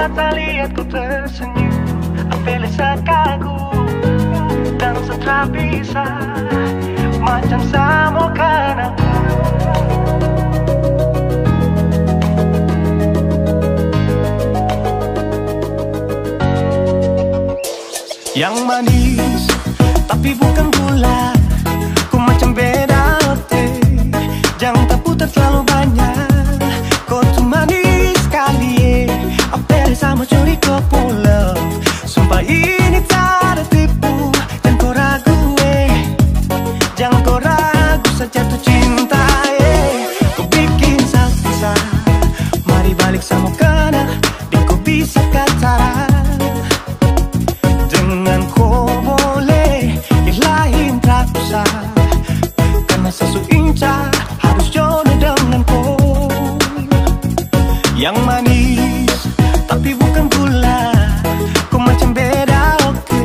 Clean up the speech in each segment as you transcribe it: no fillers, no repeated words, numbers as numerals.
Saat tak lihat ku tersenyum, apelnya sekagum dan setra bisa macam sama kan aku. Yang manis tapi bukan gula, ku macam beda teh. Jangan tak putar terlalu banyak, kau tuh manis sekali. Apel sama curi kau pulau, sumpah ini tak ada tipu. Jangan kau ragu jangan kau ragu saja tuh cinta kau bikin saksa, mari balik sama kena dan kau bisa kata. Dengan kau boleh ilahin tak usah, karena sesu incar harus jodoh dengan kau. Yang manis tapi bukan gula, kau macam beda oke.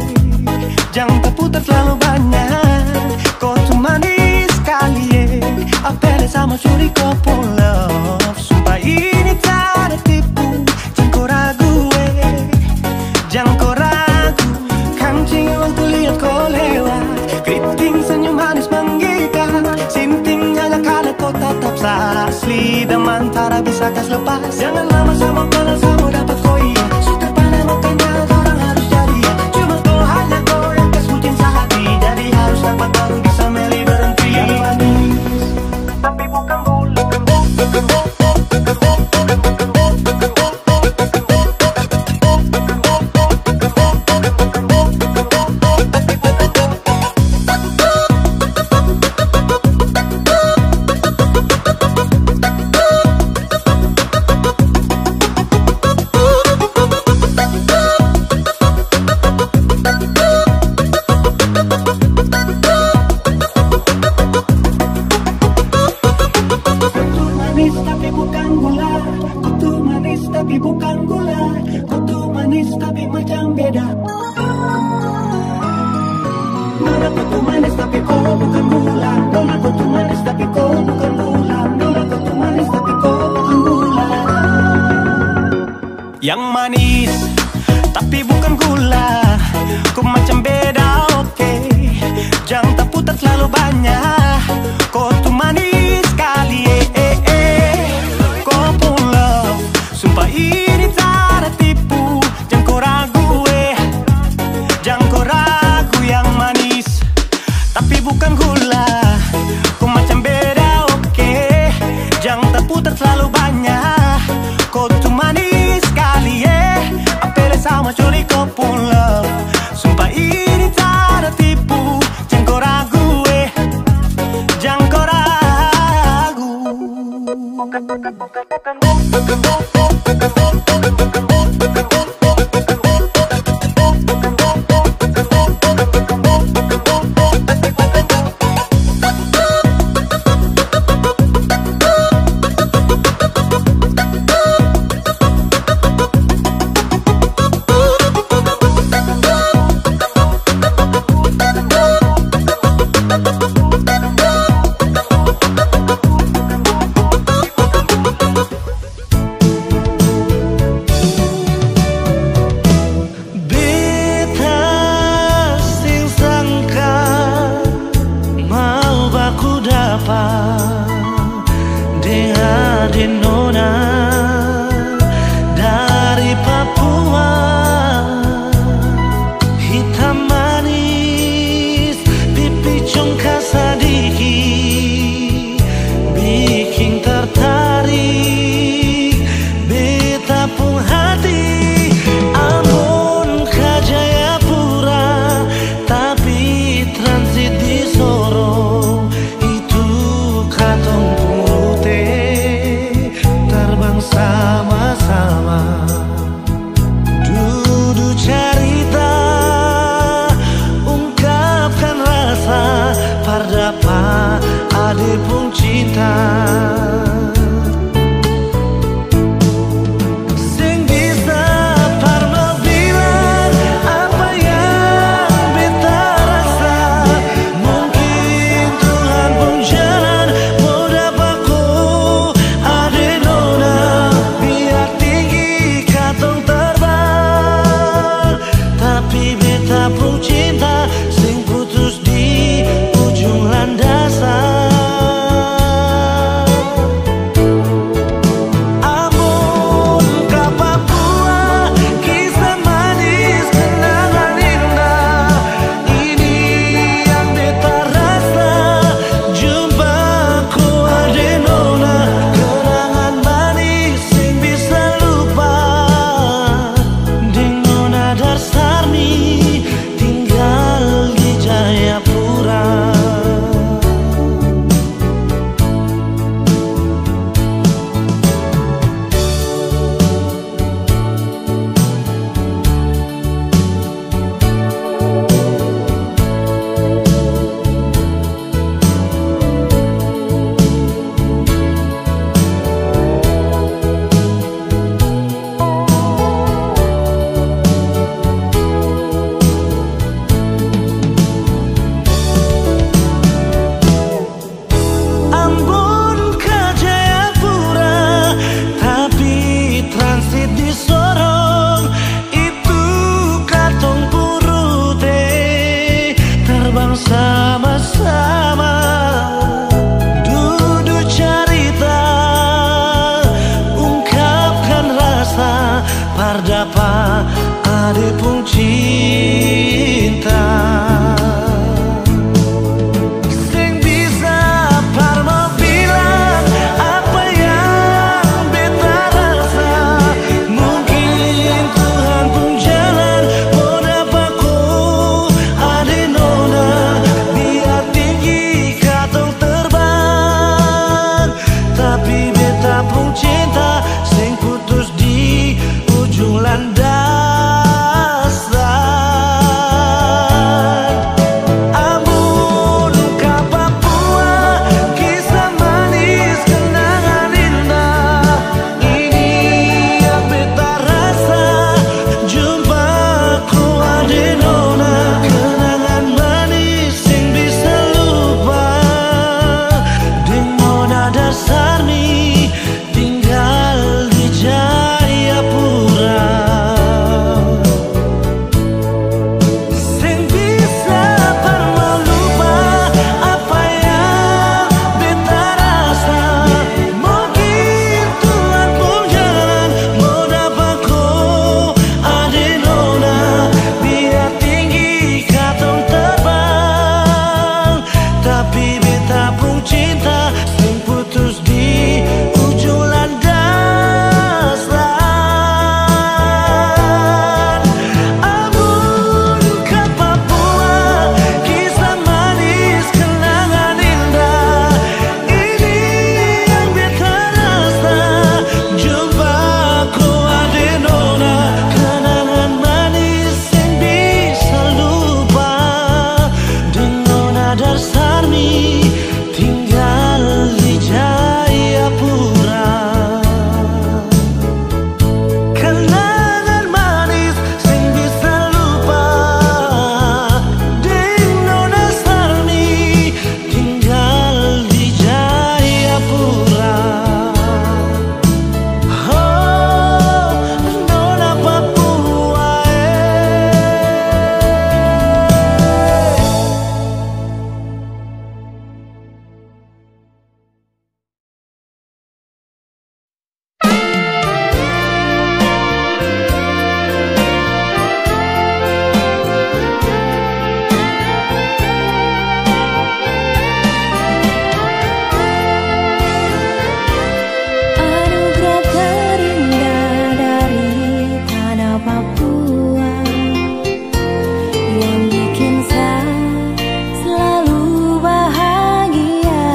Jangan terputar terlalu banyak, kau tuh manis sekali apel sama curi kau pulau. Sumpah ini tak ada tipu, jangan kau ragu jangan kau ragu. Kancing waktu lihat kau lewat, keriting senyum manis menggigit. Sinting agak kalah kau tetap asli, dan mantara bisa kas lepas. Jangan lama sama kenal sama dapat kau iya. Suka pandai makanya orang harus jadi ya. Cuma kau hanya kau yang kas bucin sehati, jadi harus dapat baru bisa meli berhenti. Yang manis tapi bukan gula, tapi bukan gula, kau tuh manis tapi macam beda. Nona kau tuh manis tapi kau bukan gula, Nona kau tuh manis tapi kau bukan gula, Nona kau tuh manis tapi kau bukan gula. Yang manis tapi bukan gula, kau macam beda oke. Jangan tak putar terlalu banyak, kau tuh manis sekali kau pulau. Sumpah ini tak ada tipu, jangan kau ragu jangan kau ragu. Yang manis tapi bukan gula, kau macam beda oke. Jangan tak putar terlalu banyak, kau tuh manis sekali apel sama curi kau pulau. Sumpah ini tak ada tipu, jangan kau ragu jangan kau ragu. Ardapa ade pun cinta sing bisa parmo bilang apa yang beta rasa. Mungkin Tuhan pun jalan modapaku ade nona biar tinggi katong terbang. Tapi beta pun cinta sing putus di ujung landasan. Amun ka Papua, kisah manis kenangan indah. Ini yang beta rasa, jumpaku ade nona. Kenangan manis sing bisa lupa, deng nona dasar ni tinggal di Jayapura. Sing bisa parmo lupa apa yang beta rasa. Mungkin Tuhan pun jalan modapaku ade nona biar tinggi katong terbang. Tapi beta pun cinta sing putus di ujung landasan. Amun ka Papua, kisah manis kenangan indah. Ini yang beta rasa, jumpaku ade nona. Kenangan manis yang bisa lupa, deng nona dasar ni tinggal di Jayapura. Kenangan manis sing bisa lupa, deng nona dasar ni tinggal di Jayapura. Oh, nona Papua Anugerah terindah dari tanah Papua yang bikin saya selalu bahagia.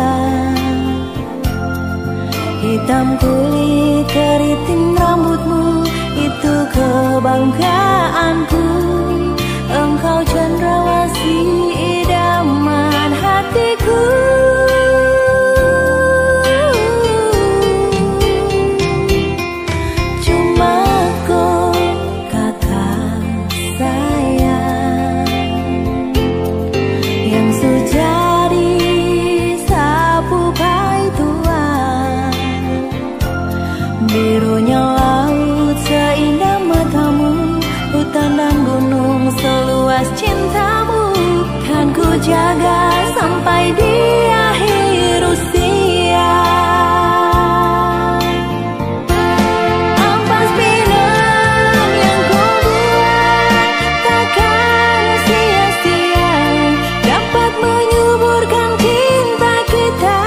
Hitam kulit keriting rambutmu itu kebanggaanku. Engkau cendrawasih idaman hatiku. Cuma kau kakak sayang yang sejadi sapu pai tua. Birunya laut seindah matamu, hutan dan gunung seluas cintamu. Kan ku jaga sampai di akhir usia. Ampas pinang yang kau buat takkan sia-sia, dapat menyuburkan cinta kita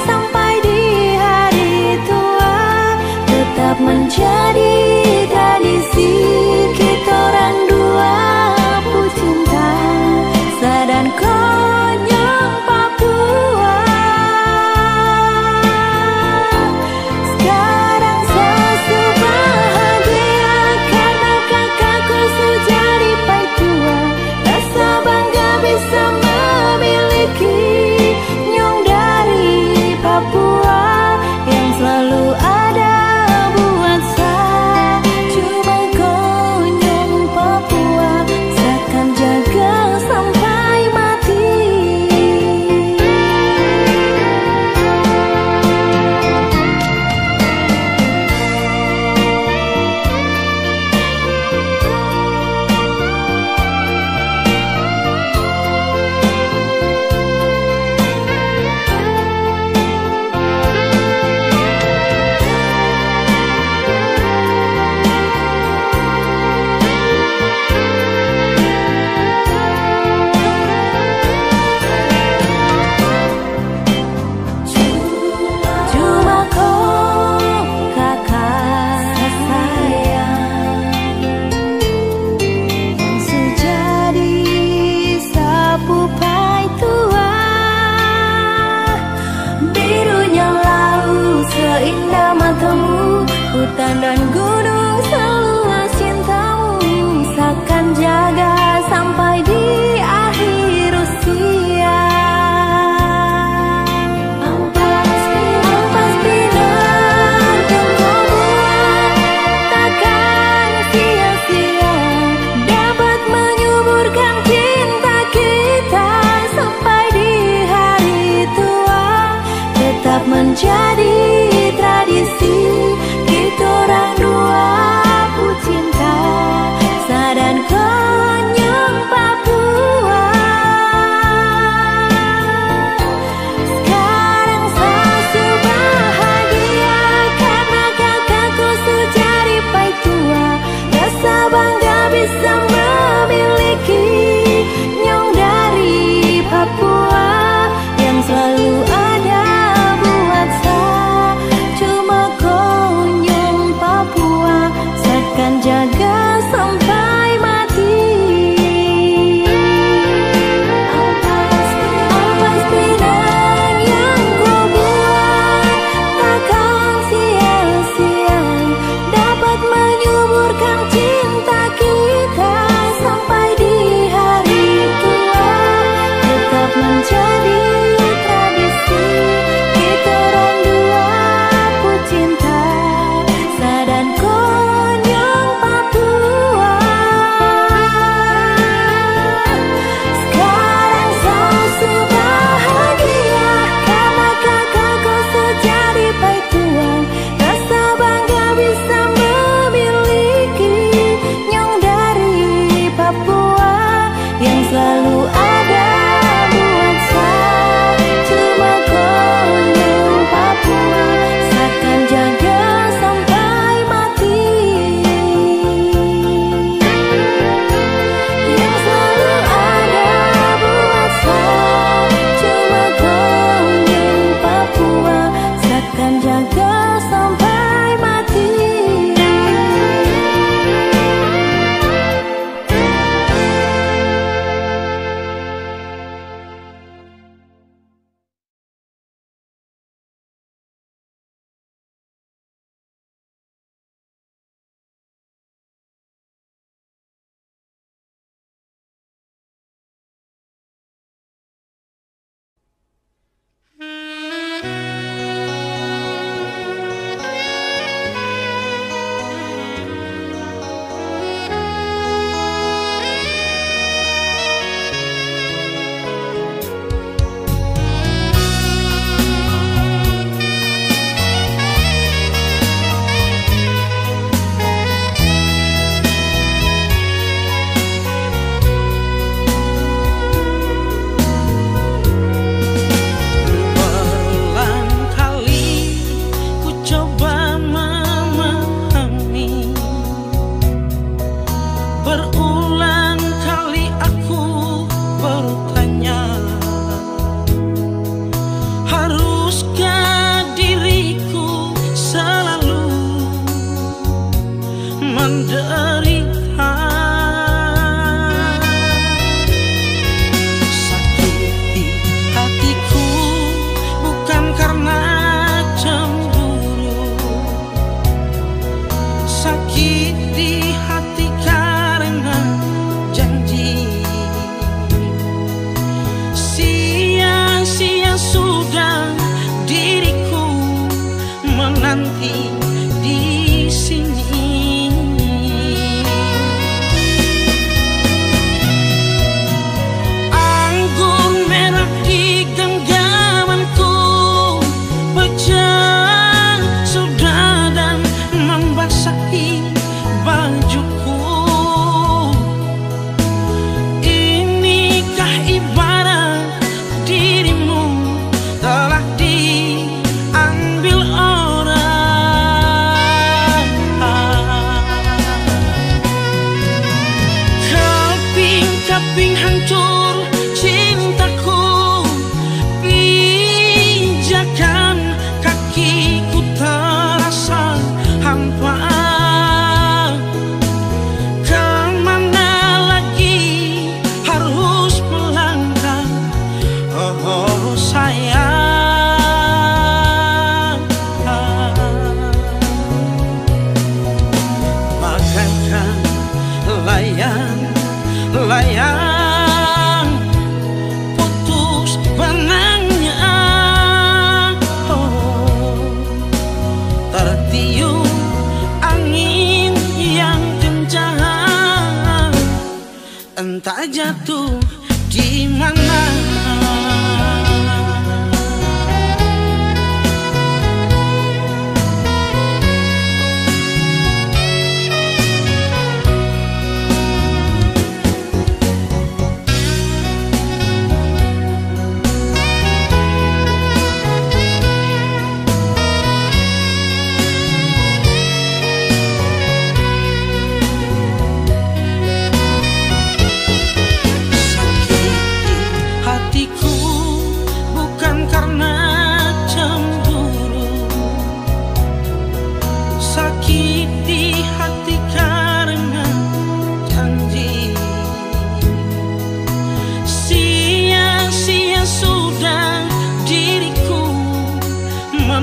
sampai di hari tua. Tetap menjadi tradisi kita orang dua pecinta sadan konyol Papua. Sekarang saya bahagia karena kakakku sudah jadi pai tua. Rasa bangga bisa memiliki nyong dari Papua yang selalu ada buat saya. Lautan dan gunung seluas cintamu, seakan jaga sampai di akhir usia. Ampas pinang yang kau buat takkan sia-sia, dapat menyuburkan cinta kita sampai di hari tua. Tetap menjadi tradisi kita orang dua pucinta, Sadan Konyong Papua. Sekarang saya bahagia karena kakakku sudah jadi pai tua. Rasa bangga bisa memiliki nyong dari Papua yang selalu ada buat saya. Cuma Konyong Papua akan jaga sampai mati. Ampas pinang yang kau buat takkan sia-sia, dapat menyuburkan cinta kita sampai di hari tua. Tetap menjadi tradisi kita orang dua pucinta, Sadan Konyong Papua. Sekarang saya bahagia karena kakakku sudah jadi pai tua. Rasa bangga bisa memiliki nyong dari Papua yang selalu ada buat saya. Cuma Konyong Papua akan jaga sampai mati, yang selalu ada buat saya. Cuma Konyong Papua akan jaga sampai mati. Berulang kali ku coba memahami, berulang kali aku bertanya, haruskah diriku selalu menderita? Sakiti hatiku bukan karena cemburu, sakiti hati karena janji. Sia-sia sudah diriku menanti di sini. Anggur merah di genggamanku pecah sudah dan membasahi bajuku. Inikah ibarat dirimu telah diambil orang? Keping-keping hancur cintaku, pijakan kakiku terasa hampa. Kemana lagi harus melangkah, oh sayang. tertiup angin yang kencang, entah jatuh di mana.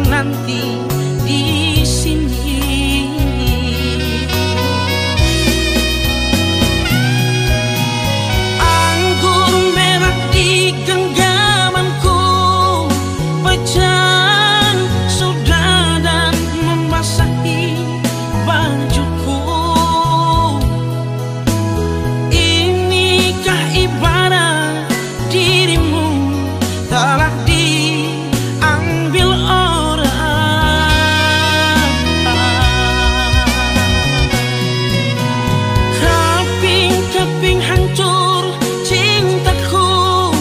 Nanti di sini anggur merah di genggamanku pecah sudah dan membasahi bajuku. Inikah ibarat dirimu telah diambil orang. Keping hancur cintaku,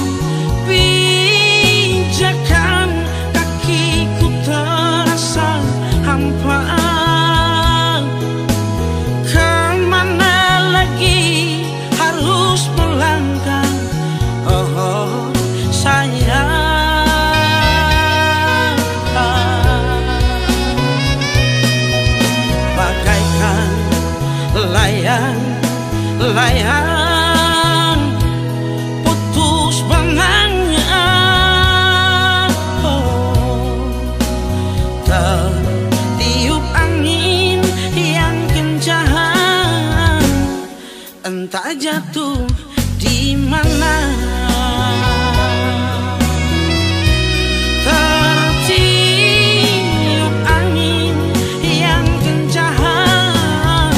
pijakan kakiku terasa hampa. Kemana lagi harus melangkah, oh sayang. Bagaikan layang putus benangnya, oh, tertiup angin yang kencang, entah jatuh di mana. Tertiup angin yang kencang,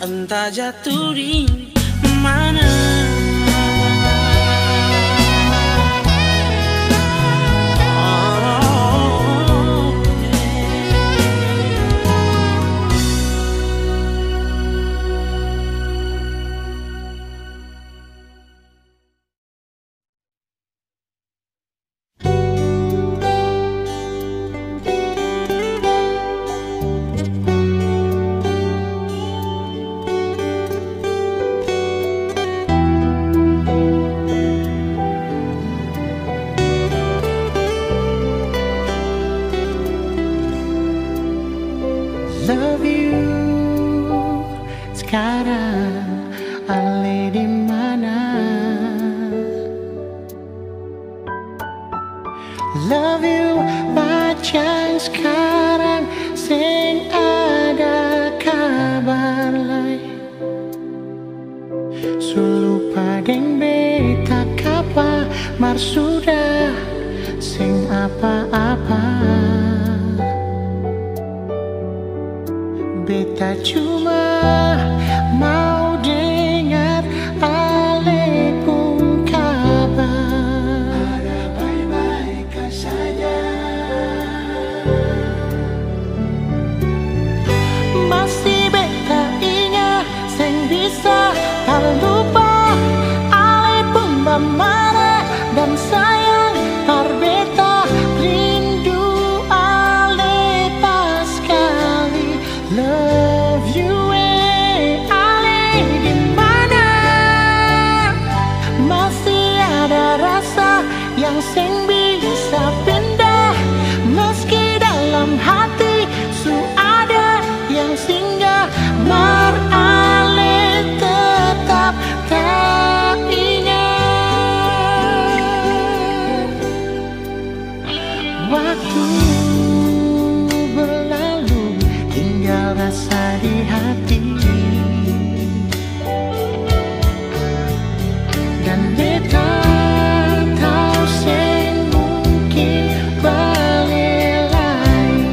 entah jatuh di mana. Love you sekarang ale di mana? Love you bacang sekarang sing ada kabar lai. Sulu padeng beta kapa mar sudah sing apa-apa. Beta cuma mau dengar ale pun kabar. Ada baik-baik saja. Masih beta ingat sing bisa tak lupa ale pun marah dan sayang tar beta rindu ale pas kali. Love you ale di mana? Masih ada rasa yang sing bisa pindah, meski dalam hati su ada yang singgah. Mar ale tetap tak ingat. Waktu berlalu tinggal rasa di hati, dan beta tahu sing mungkin balik lagi.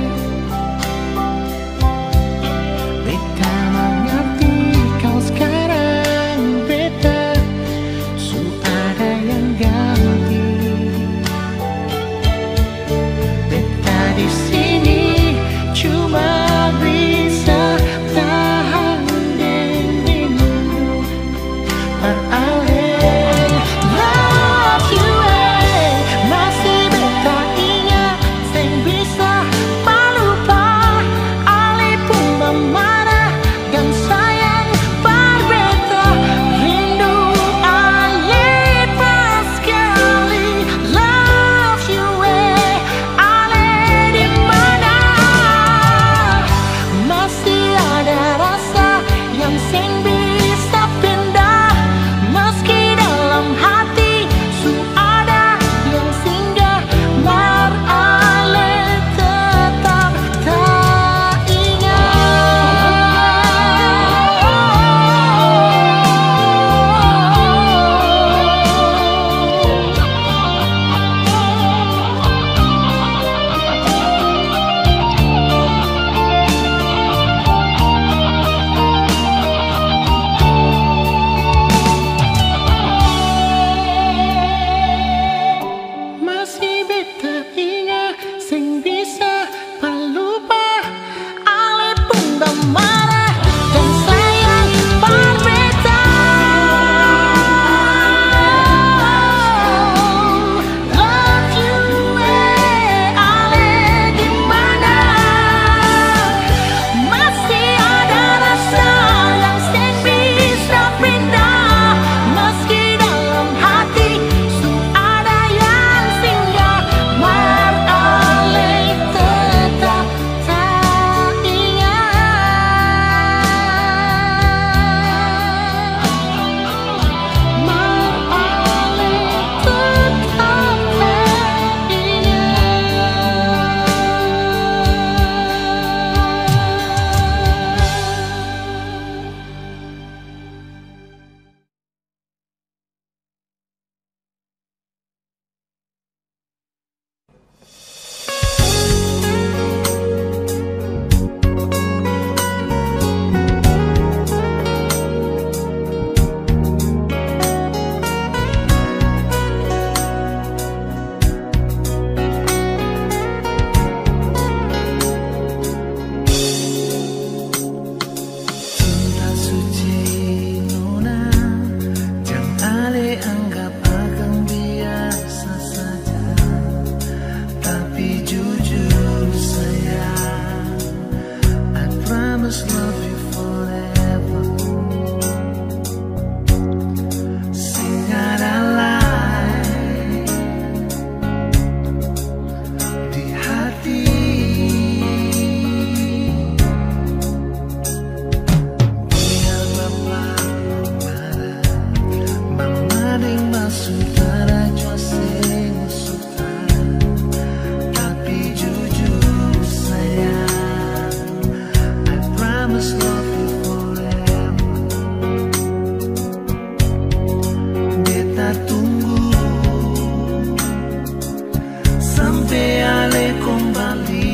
promise love you forever. Singgah di hati. Biar bapak marah, mama ding saudara jua sing suka. Tapi jujur sayang, I promise love you forever. Beta tunggu sampai Ale kembali.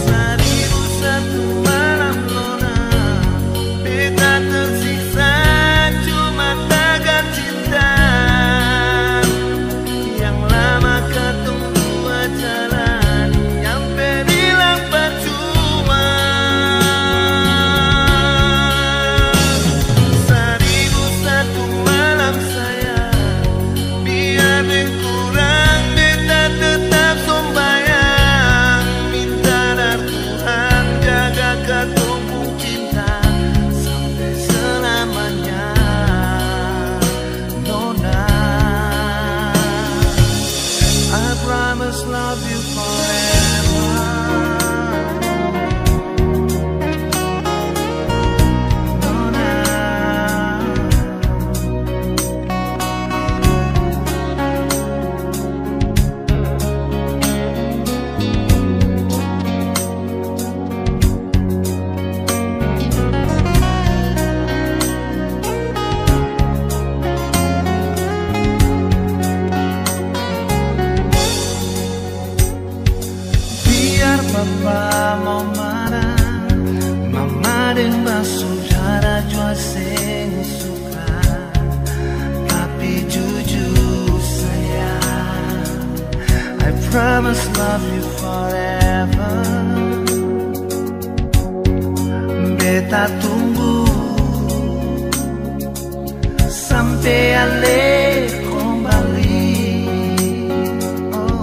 Seribu satu malam lona, beta tersiksa cuma tagar cinta. Yang lama ketemu jalan, yang berilang percuma. Seribu satu malam sayang, biar kurang beta tetap sembahyang. Minta dari Tuhan jaga ketemu cinta sampai selamanya, Nona. I promise love you forever. Nona. Biar papa mau marah, mama dan saudara jua sing suka. Tapi jujur sayang, I promise love you forever. Beta tunggu sampai Ale kembali. Oh.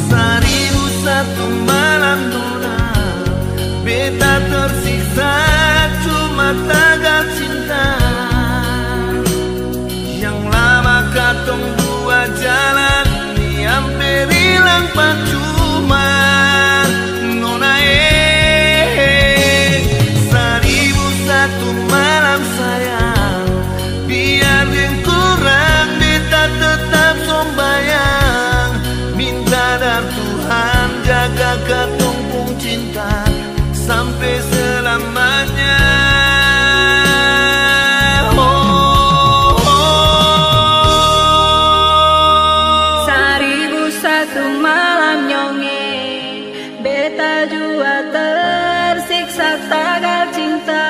Seribu satu malam Nona, beta tersiksa cuma tagar cinta. Yang lama katong dua jalan, yang berilang percuma. Nona seribu satu malam sayang, biar yang kurang beta tetap sembahyang. Minta dari Tuhan jaga ketong pung cinta sampai selamanya. Oh, Seribu satu malam nyonge, beta jua tersiksa tagar cinta.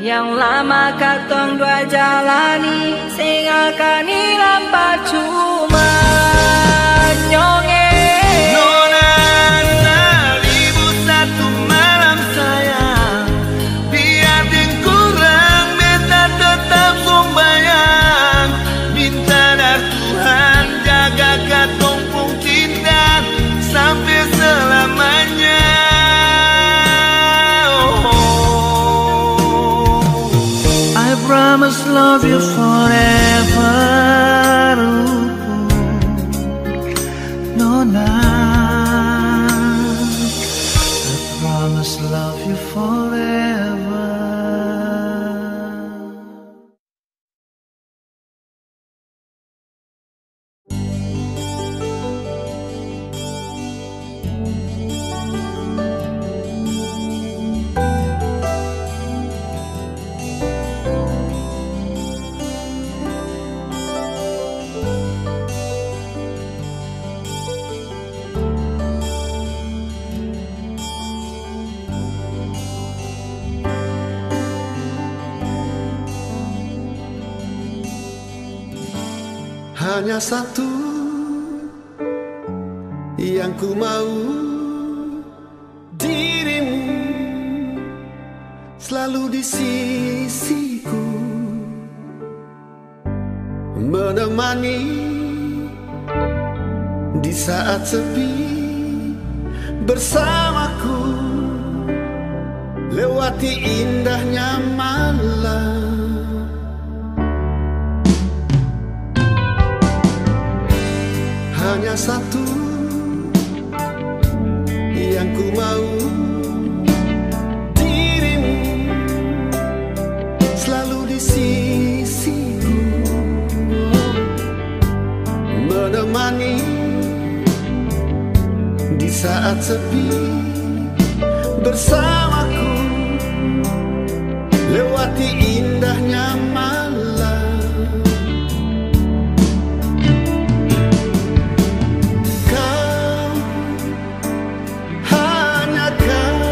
Yang lama katong dua jalani, sing akan hilang percuma. Nyonge Nona, seribu satu malam sayang, biar yang kurang beta tetap sembahyang. Minta dari Tuhan jaga katong pung cinta sampai selamanya. I promise love you forever. Nona, I promise love you forever. Hanya satu yang ku mau, dirimu selalu di sisiku, menemani saat sepi bersamaku, lewati indahnya malam. Hanya satu yang ku mau, dirimu selalu di sisiku, menemani di saat sepi bersamaku, lewati indahnya malam. Kau, hanya kau,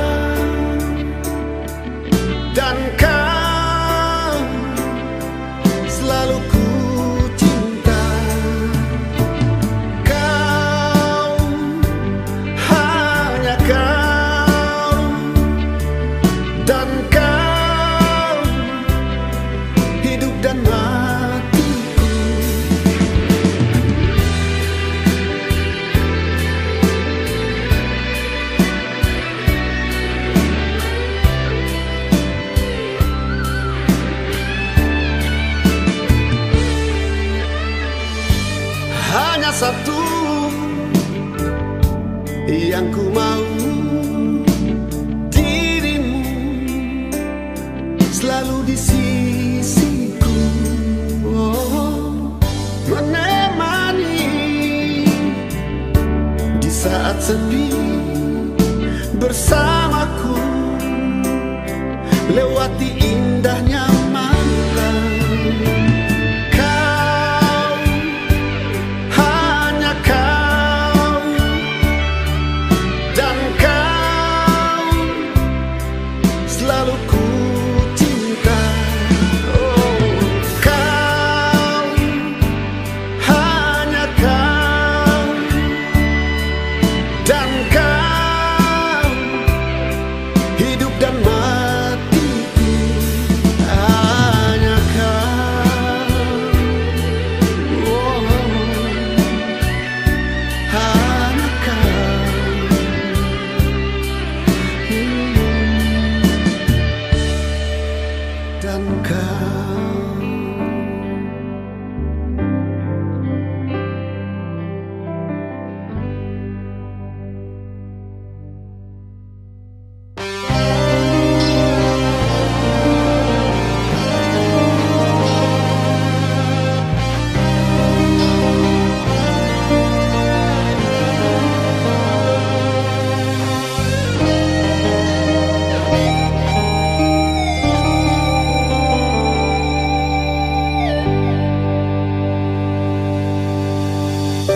dan kau selalu ku cinta. Kau, hanya kau, dan kau hidup dan matiku. Hanya satu yang ku mau, dirimu selalu di sisiku, menemani di saat sepi bersamaku, lewati indahnya malam. Kau, hanya kau, dan kau selalu ku cinta. Kau, hanya kau, dan kau hidup dan matiku. Hanya kau, hanya kau, dan kau.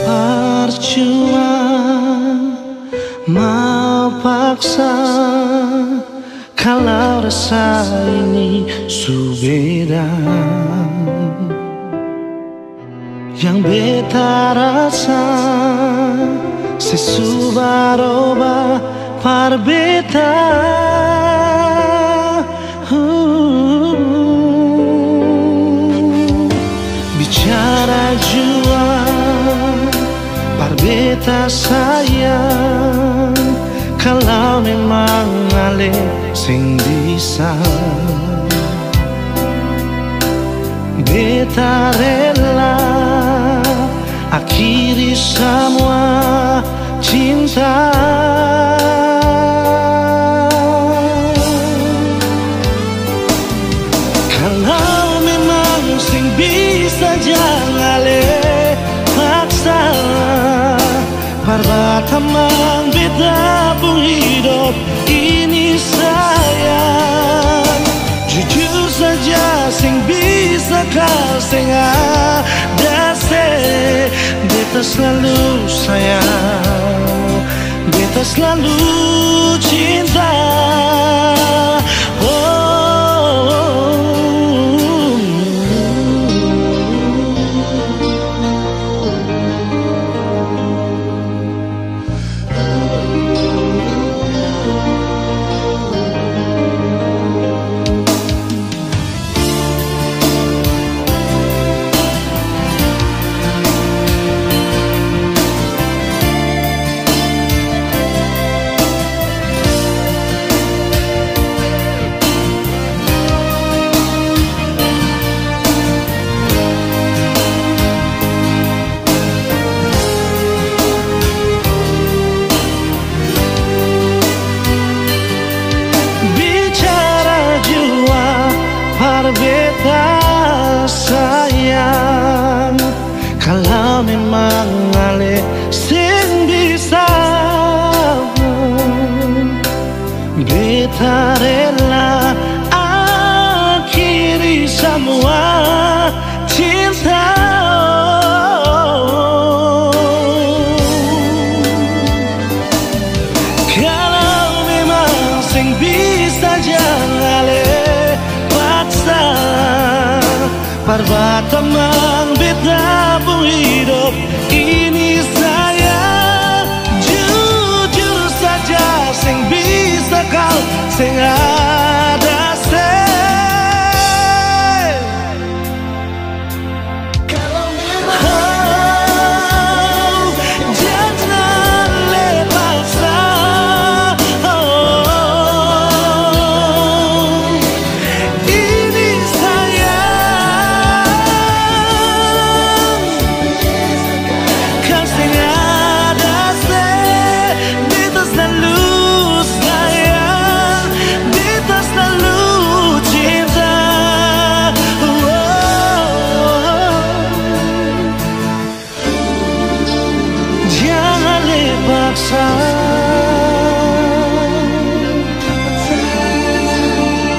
Percuma mau paksa kalau rasa ini subeda. Yang beta rasa sesubaroba par beta. Bicara jua par beta sayang, kalau memang ale sing bisa, beta rela akhiri semua cinta. Kalau memang sing bisa jangan le paksa, Parbata mang beta pun hidup ini sayang. Jujur saja sing bisa kau sing ada se, beta selalu sayang, beta selalu cinta. paksa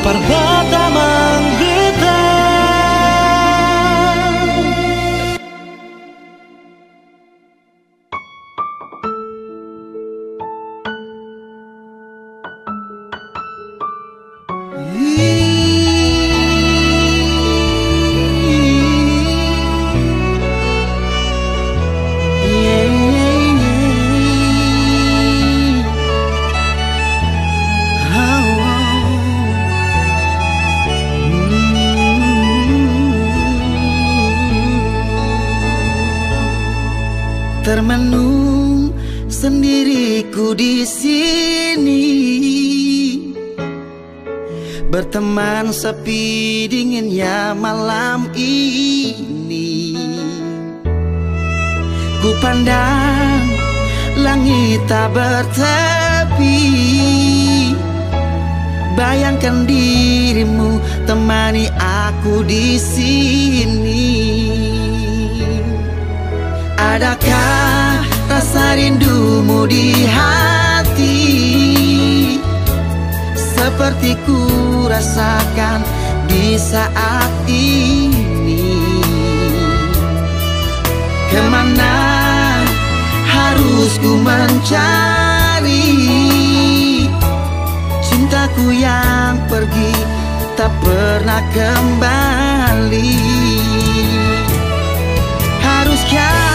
pertama kita. Termenung sendiriku di sini, berteman sepi dinginnya malam ini. Ku pandang langit tak bertepi, bayangkan dirimu temani aku di sini. Adakah rasa rindumu di hati, seperti ku rasakan di saat ini? Kemana harus ku mencari cintaku yang pergi tak pernah kembali? Haruskah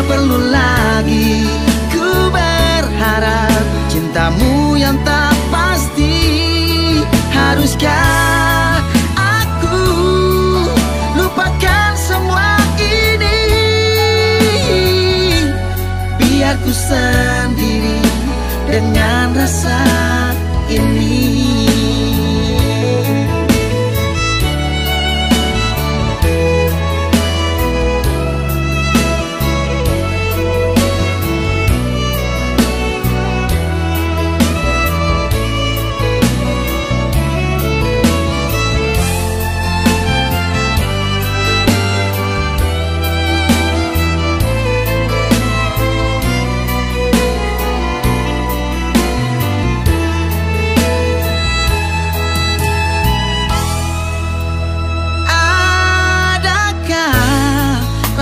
perlu lagi ku berharap cintamu yang tak pasti? Haruskah aku lupakan semua ini, biar ku sendiri dengan rasa ini?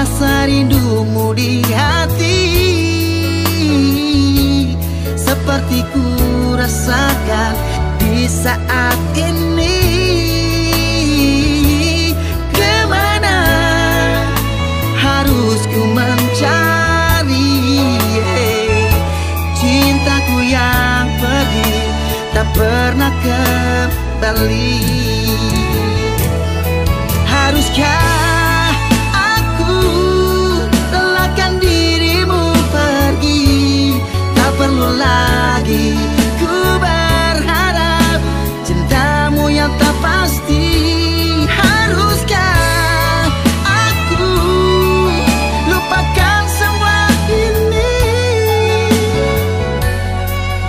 Rasa rindumu di hati, seperti ku rasakan di saat ini. Kemana harus ku mencari cintaku yang pergi tak pernah kembali? Haruskah perlu lagi ku berharap cintamu yang tak pasti? Haruskah aku lupakan semua ini,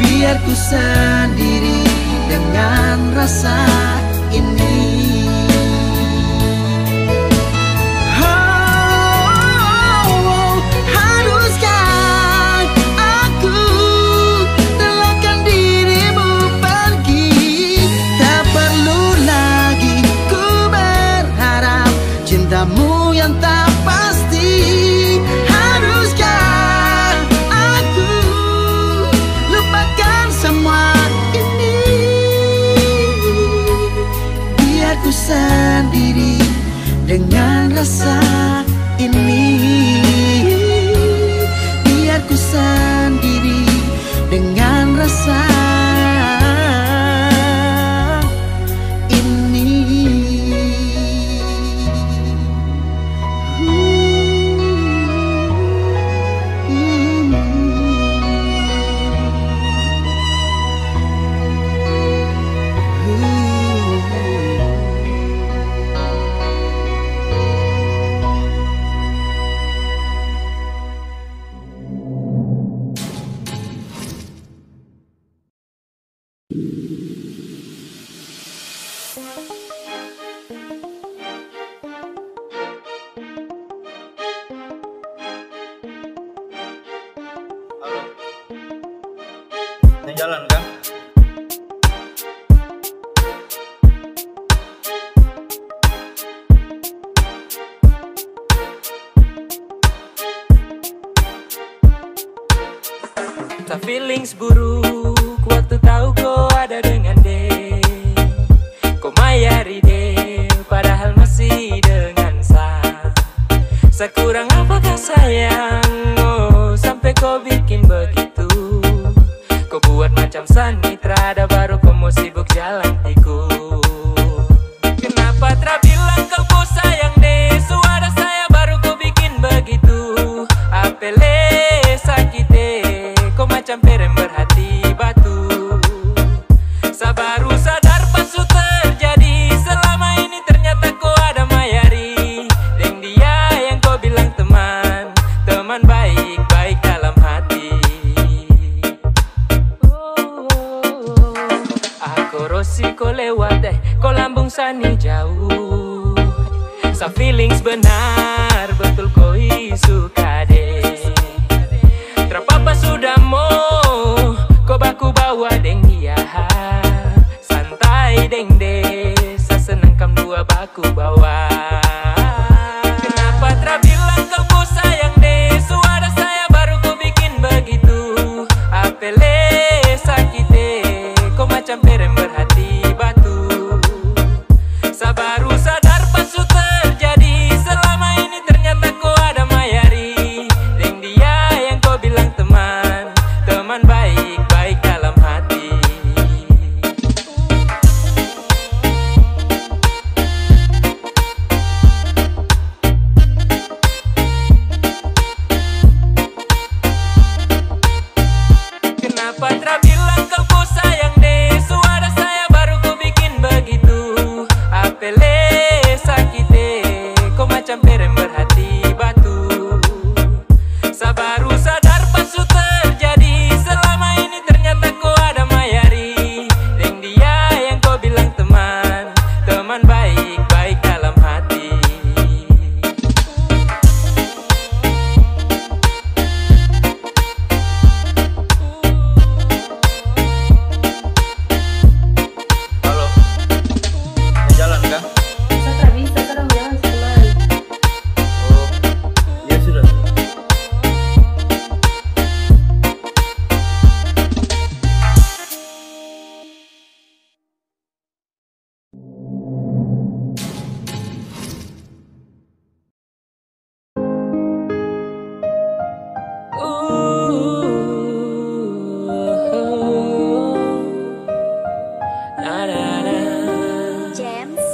biar ku sendiri dengan rasa ini? Cintamu yang tak pasti. Haruskah aku lupakan semua ini, biar ku sendiri dengan rasa ini? Biar ku sendiri dengan rasa Ini jalan Kang. Tak feelings buruk waktu tahu kau ada dengan dia. Kau mayari dia padahal masih dengan saya kurang apakah sayang, oh sampai kau bikin begitu. Kau buat macam sanitra, ada baru kau mau sibuk jalan tikung. Kenapa tak bilang kau sayang deh, suara saya baru kau bikin begitu. Apele sakit deh, kau macam perem berhati batu. Saya baru sadar pas su terjadi, selama ini ternyata kau ada mayari. Deng dia yang kau bilang teman, teman baik-baik dalam hati. Aku rosi kau lewat deh, kau lambung sani jauh. Sa feelings benar, betul kau suka deh. Terpapa sudah mau, kau baku bawa deng dia. Santai deng deh, sa seneng kam dua baku bawa. Kenapa tak bilang kau sayang deh, suara saya baru kau bikin begitu. Apele sakit deh, kau macam perem berhati batu. Sa baru sadar pas su terjadi, selama ini ternyata kau ada mayari. Deng dia yang kau bilang teman, teman baik-baik dalam hati. Kenapa tak bilang kau sayang deh, suara saya baru kau bikin begitu. Apele sakit deh, kau macam perem berhati batu. Sa baru sadar pas su terjadi, selama ini ternyata kau ada mayari. Deng dia yang kau bilang teman, teman baik-baik dalam hati. Halo. Ini jalan Kang. Saya tak bisa, kadang jalan sekali. Oh, iya sudah. Na na na. James.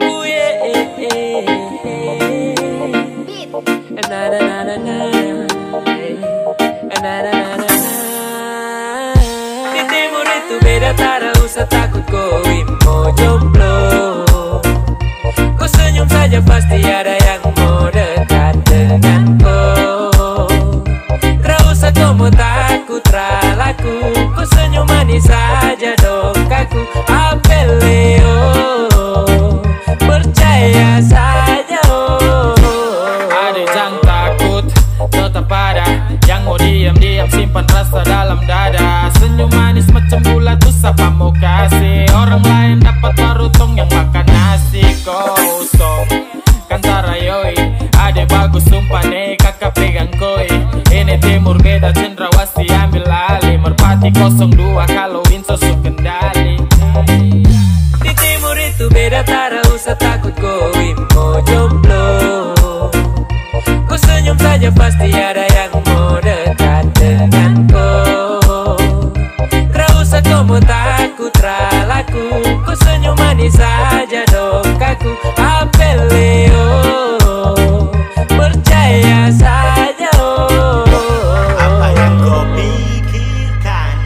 Ooh yeah, Beat. na na na na na. Na na na na na. Di timur itu beda, tak usah takut kau mau jomblo. Kau senyum saja pasti ada yang mau dekat dengan kau. Tak usah kau mau takut ralaku, kau senyum manis saja dong kaku. Apeleo, percaya saja oh. Ada yang takut, tetap ada yang mau diam-diam simpan rasa dalam dada. Senyum manis macam bulat tuh siapa mau kasih. Orang lain dapat barutong yang makan nasi kosong. Kan tarayoi, ada bagus sumpah nih kakak pegang koi. Ini timur beda cendrawasih ambil alih. Merpati 02 kalau Winso su kendali. Di timur itu beda, tak usah takut kau mau jomblo. Kau senyum saja pasti ada yang mau dekat dengan kau. Tak usah kau mau takut ralaku, kau senyum manis saja dong kaku. Apeleo, percaya saja oh. Apa yang kau pikirkan,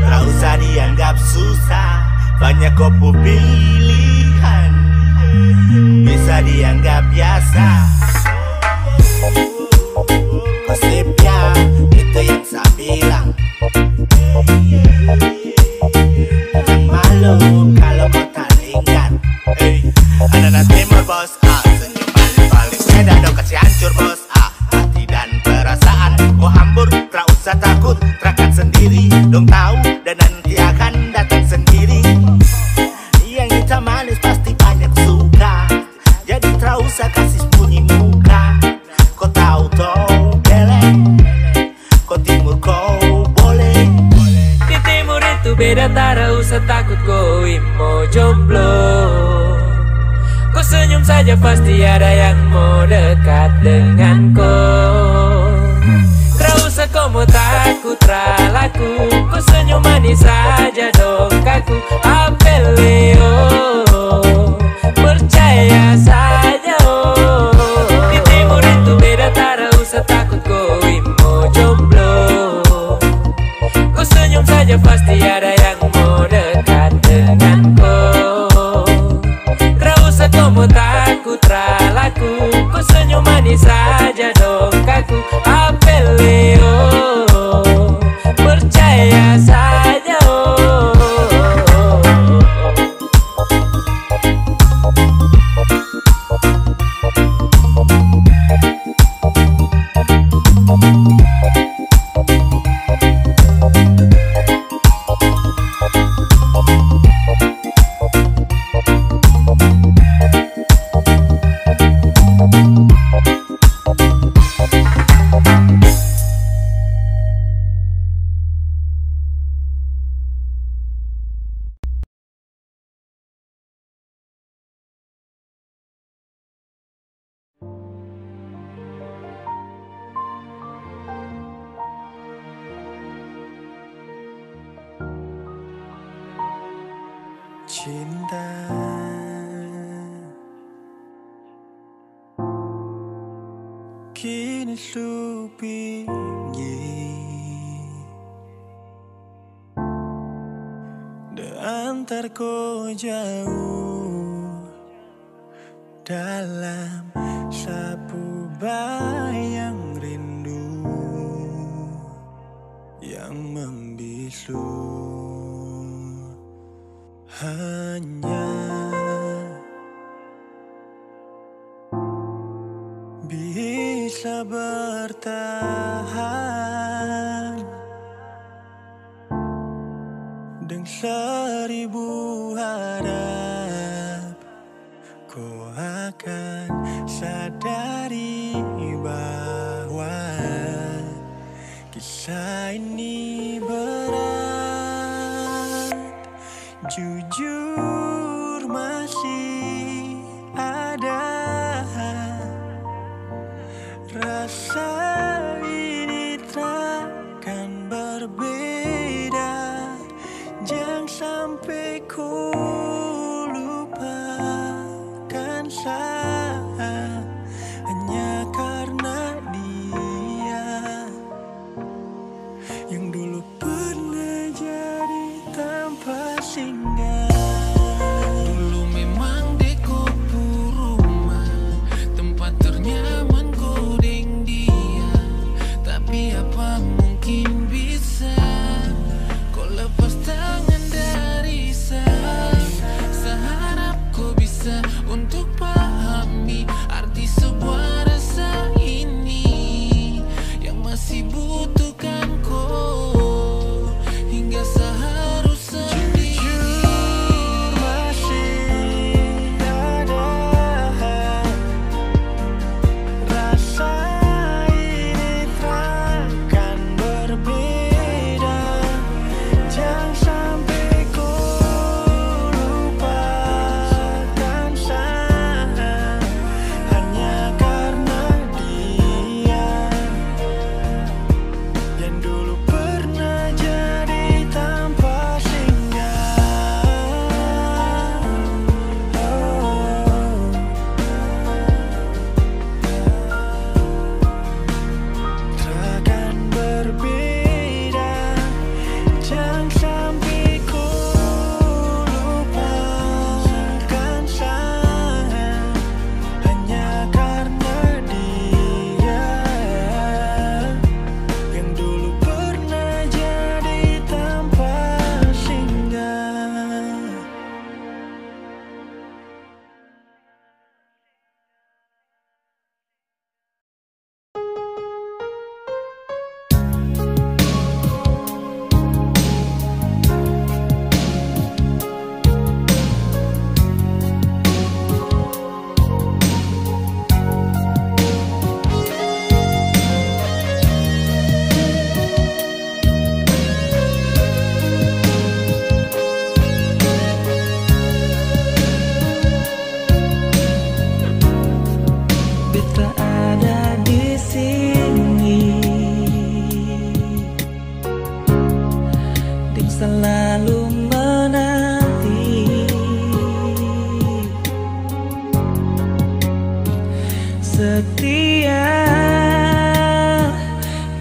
tak usah dianggap susah. Banyak kau pilihan, bisa dianggap biasa. Gosipnya itu yang saya bilang. Jangan malu kalau kau tak ingat. Anak-anak timur bos, senyum balik-balik. Beda dong kasih hancur bos, hati dan perasaan kau hambur, tak usah takut. diri. Dong tahu dan nanti akan datang sendiri. Yang hitam manis pasti banyak suka, jadi tak usah kasih sembunyi muka. Kau tahu toh geleng, kau timur kau boleh. Di timur itu beda, tak usah takut kau mau jomblo. Kau senyum saja pasti ada yang mau dekat dengan kau. Tak usah kau mau takut laku, kau senyum manis saja dong kaku. Apeleo, percaya saja oh. Di timur itu beda, tak usah takut kau mau jomblo. Kau senyum saja pasti ada yang mau dekat dengan kau. Tak usah kau mau takut laku, kau senyum manis saja dong kaku. Apeleo, percaya saja oh. Cinta kini sepi antar kau jauh dalam sapu bayang rindu yang membisu. Hanya bisa bertahan dengan seribu harap. Kau akan sadari bahwa kisah ini berat. Jujur masih ada rasa ini takkan berbeda. Jangan sampai ku lupakan saya hanya karena dia yang dulu pernah jadi tanpa singgah. Dulu memang deko rumah, tempat ternyaman kodeng dia. Tapi apa mungkin bisa kau lepas tangan dari saya. Seharap kau bisa untuk pahami arti sebuah rasa ini yang masih butuhkan kau hingga seharusnya. Jangan sampai kau lupakan saya. setia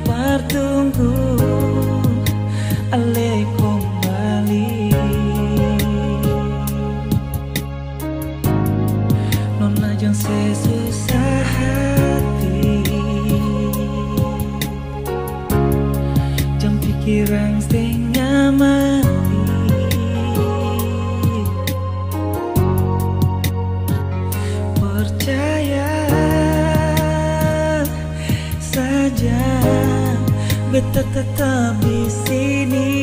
bertunggu ale kembali. Nona jang sesusah hati, jam pikiran setengah mati. Percaya saja, beta tetap di sini.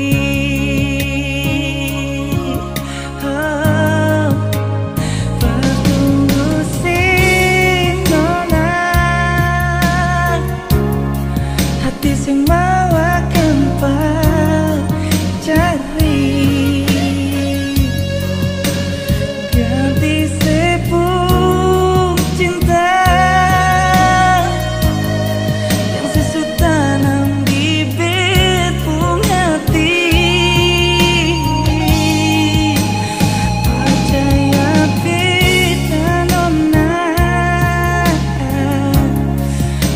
Bertunggu si nona, hati sing mawakan pacari. Ganti sepung cinta yang sesudah tanam bibit pung hati. Percaya beta nona,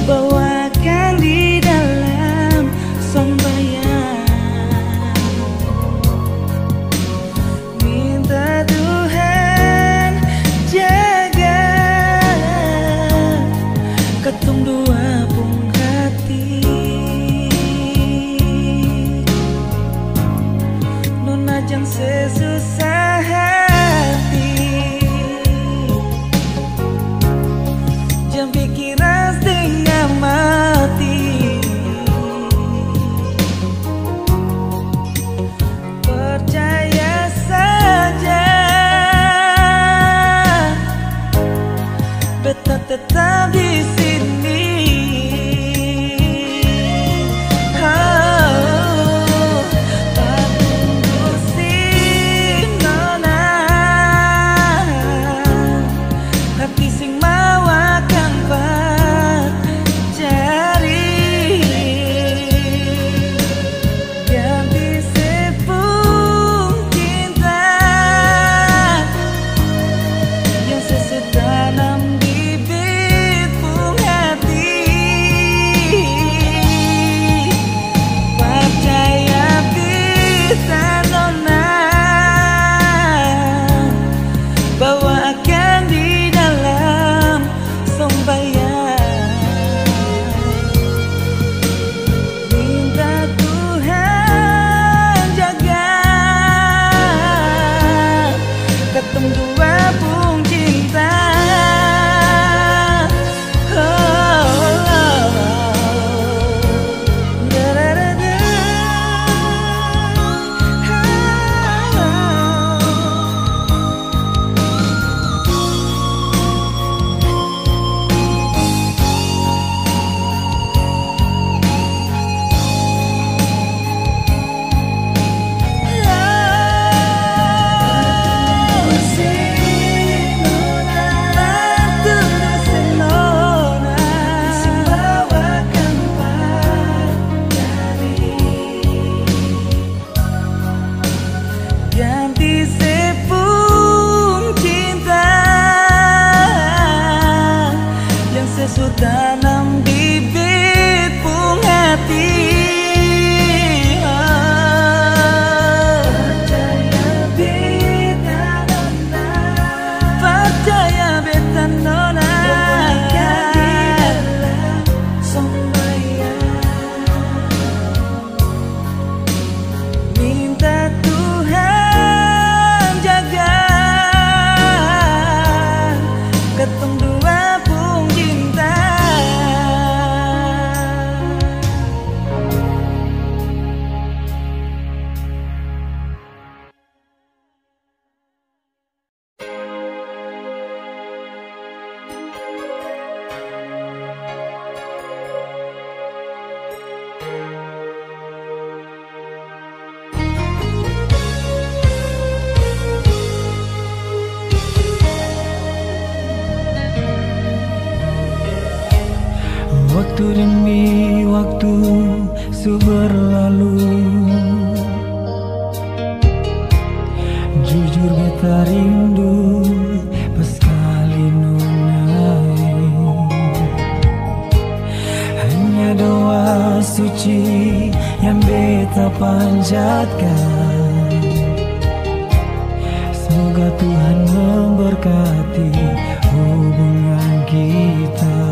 bawakan di dalam sembahyang. Minta Tuhan jaga ketung dua pung hati. Nona jang sesusah hati, jam pikiran setengah mati. Percaya saja, beta tetap di sini. Bertunggu si nona, hati sing mawakan pacari. Ganti sepung cinta yang sesudah tanam bibit pung hati. Percaya bisa nona, bawakan di dalam sembahyang. Minta Tuhan jaga ketung dua pung cinta. Ganti sepung cinta yang sesudah tanam bibit pung hati. Percaya beta nona, percaya beta nona, bawakan di dalam sembahyang. Minta Tuhan jaga ketung dua pung cinta. Waktu demi waktu su berlalu, jujur beta rindu pas kali nona. suci yang beta panjatkan. Semoga Tuhan memberkati hubungan kita.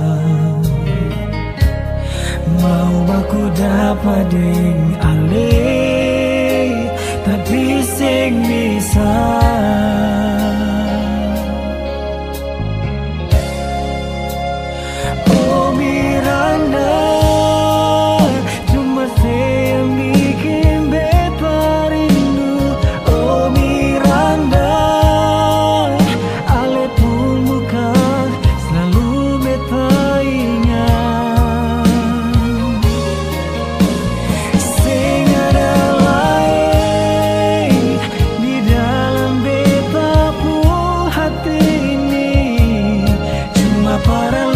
Mau baku dapat ding ale, tapi sing bisa. Oh Miranda, cuma saya yang bikin beta rindu. Oh Miranda, ale pun muka selalu beta ingat. Sing ada lain di dalam beta pun hati ini, cuma para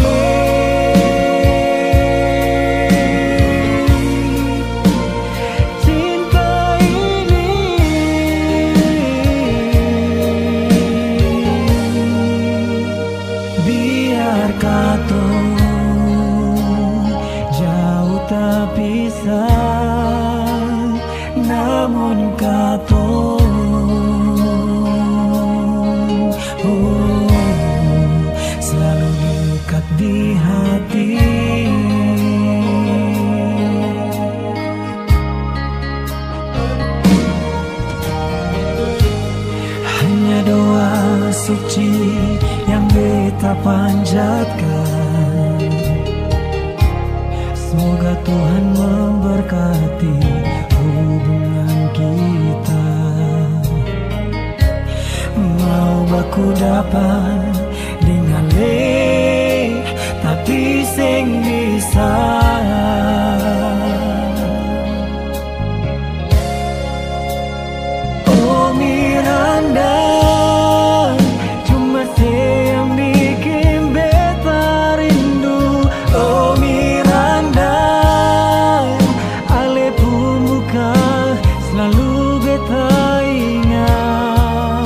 namun kato selalu dekat di hati. Hanya doa suci yang beta panjatkan. Semoga Tuhan memberkati hubungan kita. Mau baku dapat dengan le, tapi sing bisa. Oh Miranda, cuma saya yang bikin beta rindu. Oh Miranda, ale pun muka selalu beta ingat.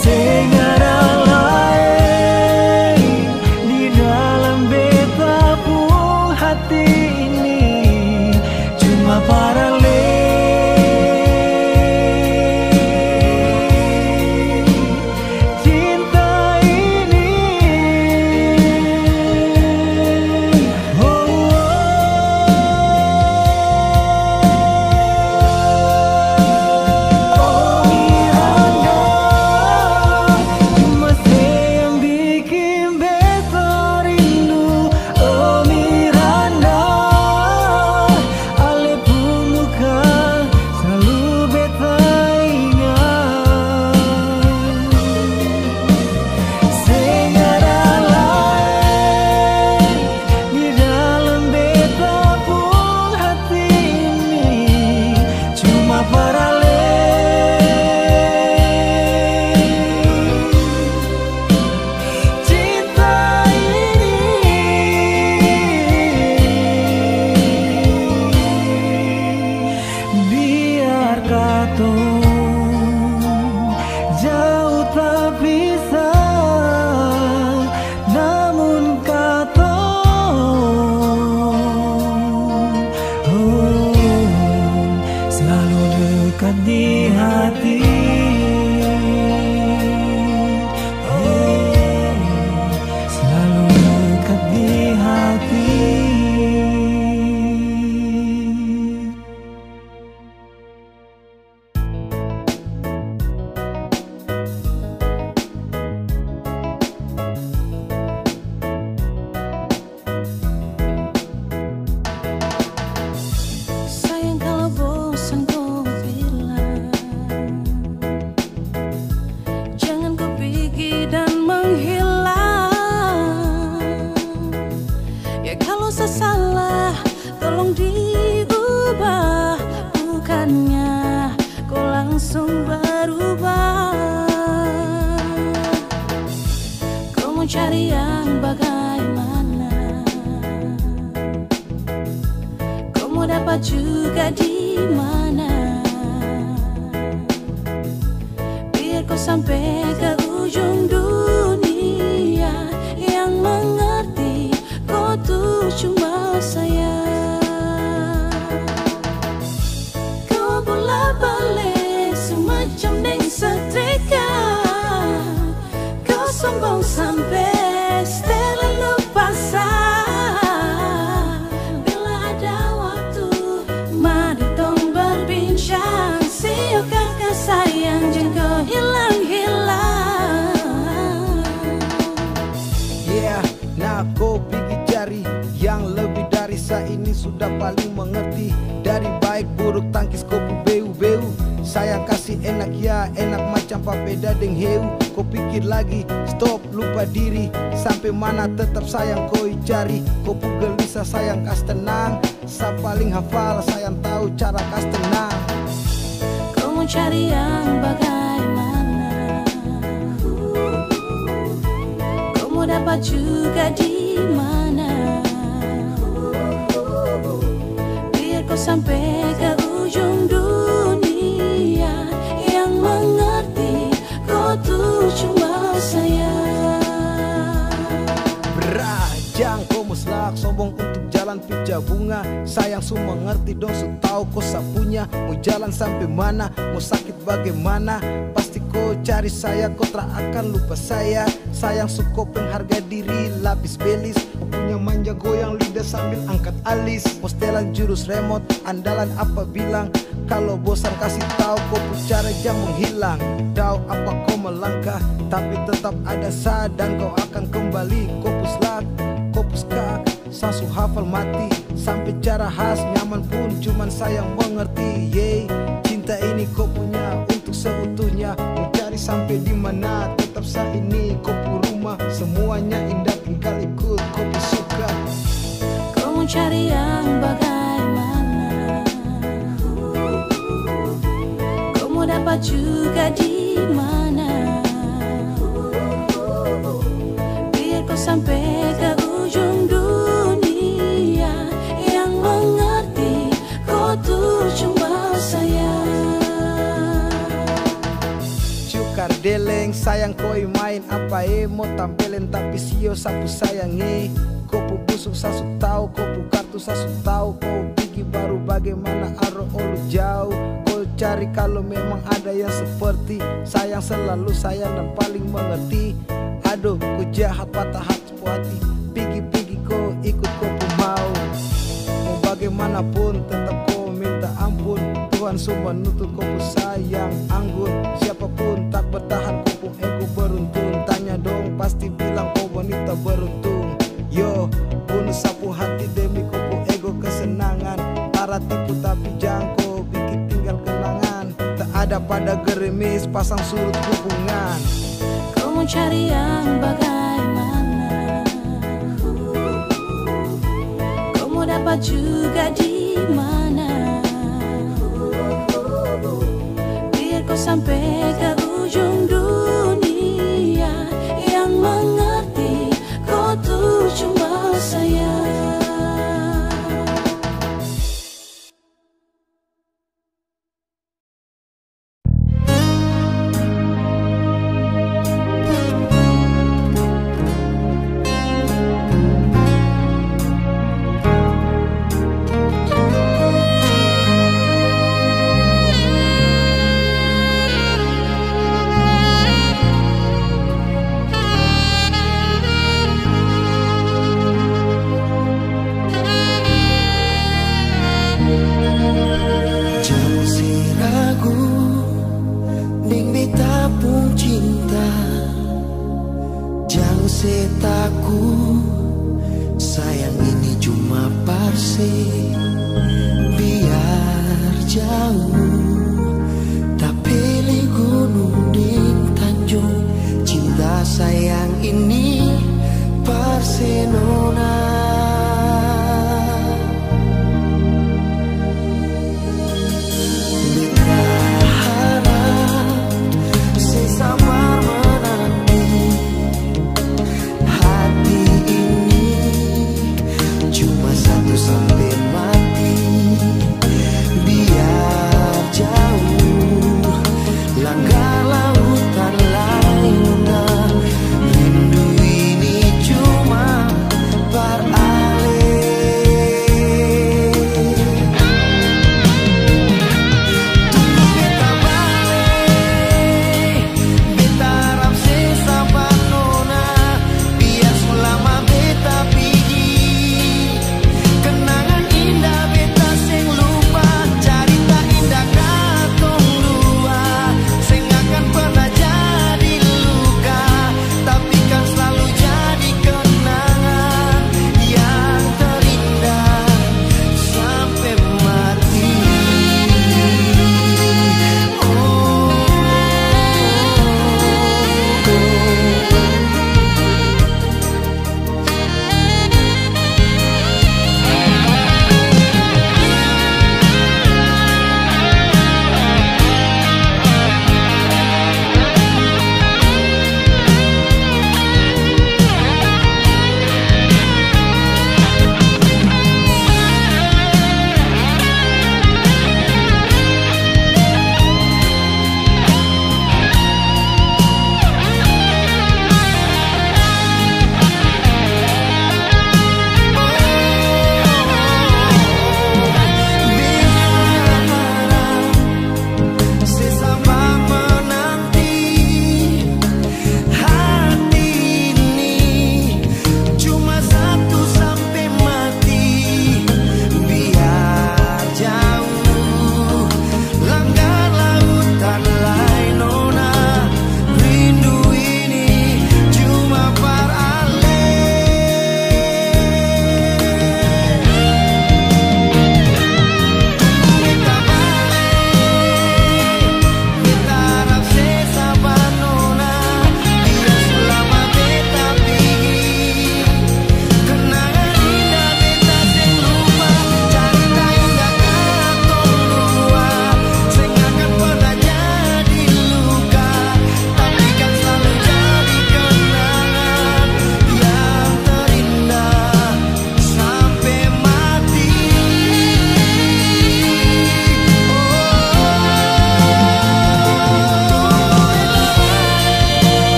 Sing ada lain di dalam beta pun hati ini, cuma para jauh tak bisa, namun kata selalu dekat di hati. Selalu dekat di hati. Salah, tolong diubah, bukannya kau langsung berubah. Kau mau cari yang bagaimana? Kau mau dapat juga di mana? Biar kau sampai ke ujung dunia yang mengerti kau tuh cuma sudah paling mengerti. Dari baik buruk tangkis kopi beu-beu. Sayang kasih enak ya, enak macam papeda deng heu. Kau pikir lagi, stop, lupa diri. Sampai mana tetap sayang kau cari. Kau gelisah sayang kas tenang. Sa paling hafal sayang tahu cara kas tenang. Kau mau cari yang bagaimana? Kau mau dapat juga di mana? Biar kau sampai ke ujung dunia. Yang mengerti kau tuh cuma saya. Berajang kau muslak sombong untuk jalan pija bunga. Sayang su mengerti dong su tahu kau sapunya. Mau jalan sampai mana, mau sakit bagaimana. Pasti kau cari saya, kau tak akan lupa saya. Sayang su kau pengharga diri, lapis belis. Punya manja goyang lidah sambil angkat alis. Postelan jurus remote, andalan apa bilang. Kalau bosan kasih tahu kau cara jangan menghilang. Tahu apa kau melangkah, tapi tetap ada sa dan kau akan kembali. Kau puslak, kau puskak, sasu hafal mati. Sampai cara khas nyaman pun cuman sayang mengerti. Yeay, cinta ini kau punya untuk seutuhnya. Mau cari sampai di mana, tetap sa ini kau pu rumah. Semuanya indah tinggal ikut kau pu suka. Kau mau cari yang bagaimana? Kau mau dapat juga di mana? Biar kau sampai ke ujung dunia. Yang mengerti kau tuh cuma saya. Cukar deleng sayang koi main apa mau tampilin tapi sio sapu sayangi. Kau pu busuk sasu tahu, kau pu kartu sasu tahu. Kau pergi baru bagaimana aro olu jauh. Kau cari kalau memang ada yang seperti sayang selalu sayang dan paling mengerti. Aduh kau jahat patah hati hati. Pigi-pigi kau ikut kau pu mau. Mau bagaimanapun tetap kau minta ampun. Tuhan semua menuntut kau pu sayang anggun. Siapapun tak bertahan kau pu ego beruntung. Tanya dong pasti bilang kau wanita beruntung. Yo, bunuh sapu hati demi kau pu ego kesenangan. Para tipu tapi jangko bikin tinggal kenangan. Tak ada pada gerimis pasang surut hubungan. Kau mau cari yang bagaimana? Kau mau dapat juga di mana? Biar kau sampai ke ujung dunia. Yang mengerti kau tuh cuma saya. Langgar lautan lain, rindu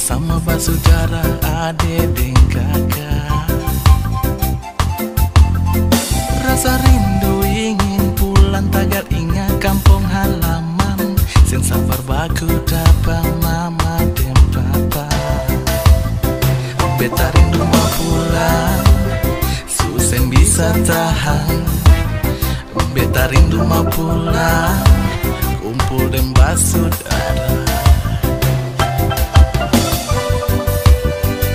sama bersaudara, adik dan kakak. Rasa rindu ingin pulang tagar ingat kampung halaman. Sen safar baku dapat mama dan papa. Beta rindu mau pulang, susen bisa tahan. Beta rindu mau pulang, kumpul dan bersaudara.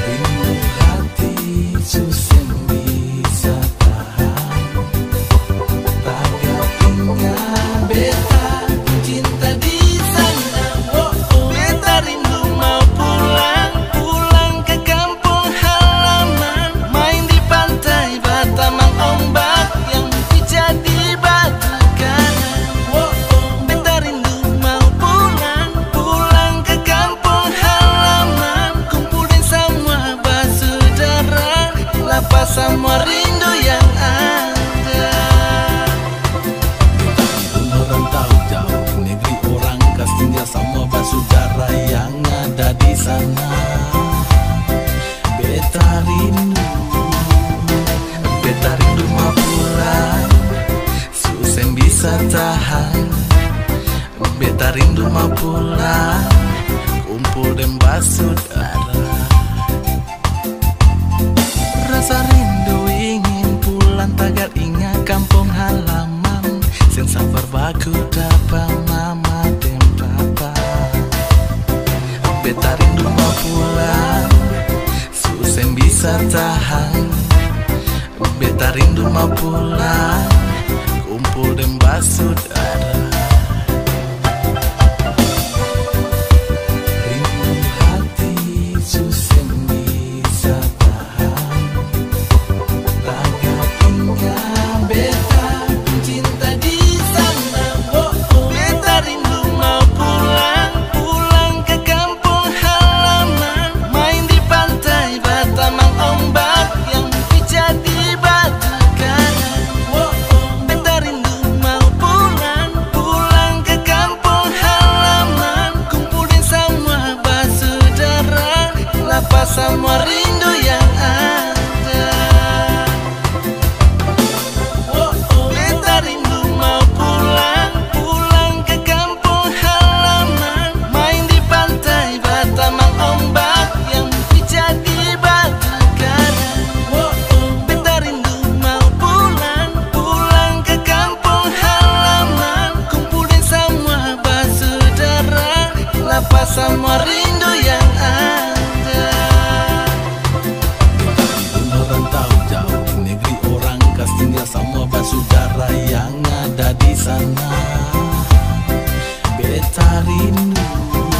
Rindu hati susen bisa tahan. Tagar ingat beta cinta di sana. Beta rindu mau pulang, pulang ke kampung halaman. Main di pantai Batamang ombak yang pijat di batu karang. Beta rindu mau pulang, pulang ke kampung halaman. Kumpulin semua bersaudara, lepas semua rindu yang ada. Merantau jauh negeri orang kas tinggal sama bersaudara yang ada di sana. Beta rindu mau pulang, susen bisa tahan. Beta rindu mau pulang, kumpul dan bersaudara. Rasa rindu ingin pulang tagar ingat kampung halaman. Sen safar baku dapat mama dan papa. Beta rindu mau pulang, susen bisa tahan. Beta rindu mau pulang, kumpul dan bersaudara. Rindu hati susen bisa tahan. Tagar ingat beta cinta di sana. Beta rindu mau pulang, pulang ke kampung halaman. Main di pantai Batamang ombak yang pijat di batu karang. Beta rindu mau pulang, pulang ke kampung halaman. Kumpulin semua bersaudara, lepas semua rindu yang ada. Beta rindu mau pulang, pulang ke kampung halaman. Main di pantai Batamang ombak yang pijat di batu karang. Beta rindu mau pulang, pulang ke kampung halaman. Kumpulin semua bersaudara, lepas semua rindu yang ada. Merantau jauh negeri orang kas tinggal sama bersaudara yang ada di sana. Beta rindu mau pulang.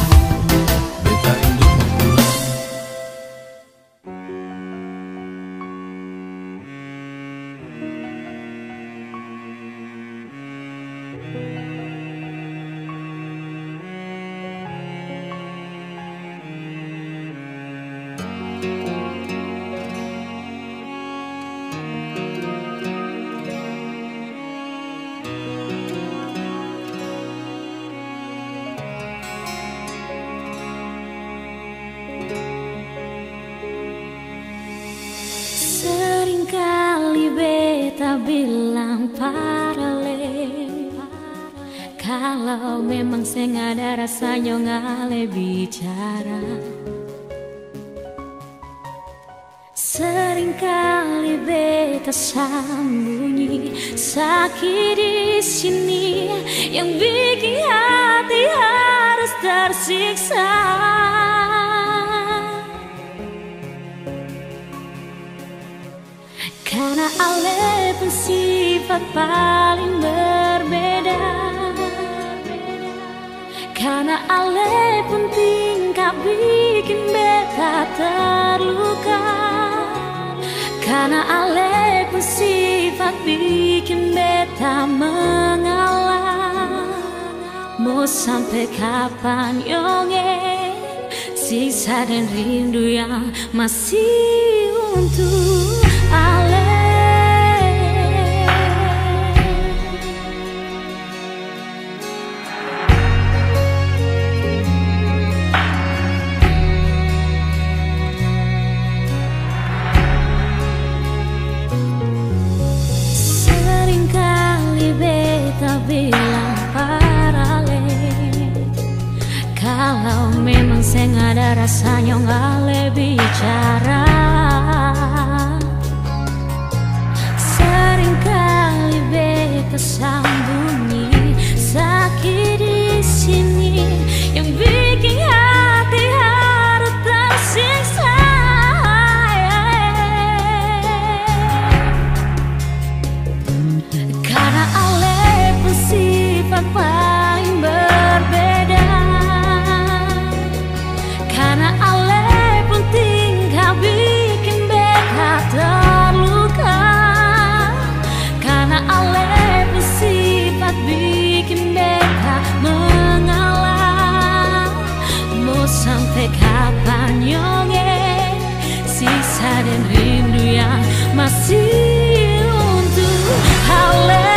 Seringkali beta bilang paralel. Kalau memang seng ada rasanya ngale bicara. Seringkali beta sembunyi sakit di sini yang bikin hati harus tersiksa. Karena ale pun sifat paling berbeda. Karena ale pun tingkah bikin beta terluka. Karena ale pun sifat bikin beta mengalah. Mau sampai kapan yonge siksa dan rindu yang masih untuk ale. sing ada rasanya nggak bicara. Seringkali beta sembunyi sakit di sini yang bikin hati harus tersiksa. Karena ale bersifat paling berbeda. Karena ale pun tinggal bikin beta terluka. Karena ale bersifat bikin beta mengalah. Mau sampai kapan nyonge siksa dan rindu yang masih untuk ale.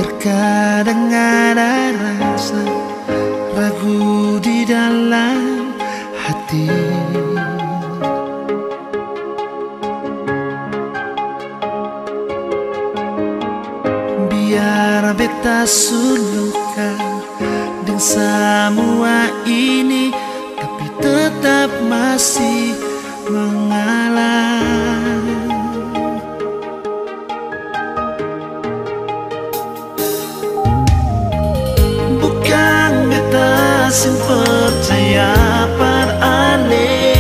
Terkadang ada rasa ragu di dalam hati. Biar beta suluka dan semua ini, tapi tetap masih mengalah. Sing percaya pada ale,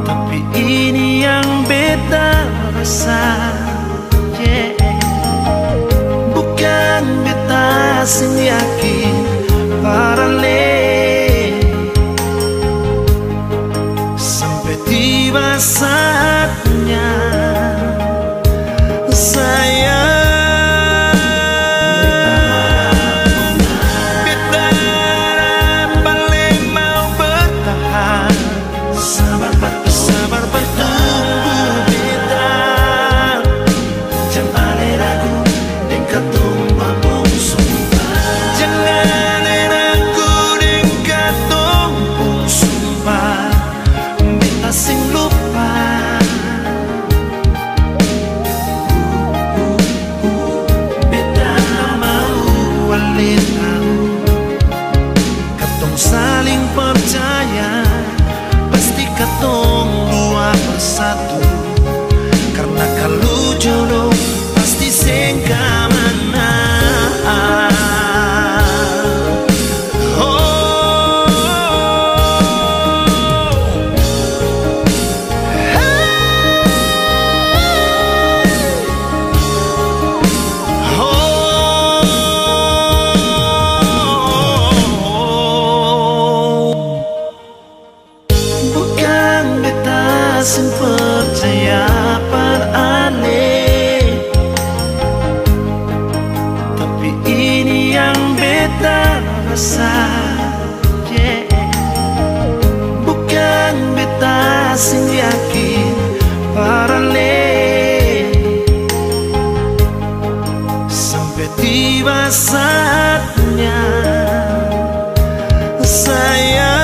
tapi ini yang beta rasa, yeah. Bukan beta sing yakin pada ale, sampai tiba saatnya saya saling percaya, pasti katong dua bersatu. Karena kalau jodoh pasti sengkamana. Sing percaya pada ale, tapi ini yang beta rasa, yeah. Bukan beta sing yakin pada ale, sampai tiba saatnya sayang.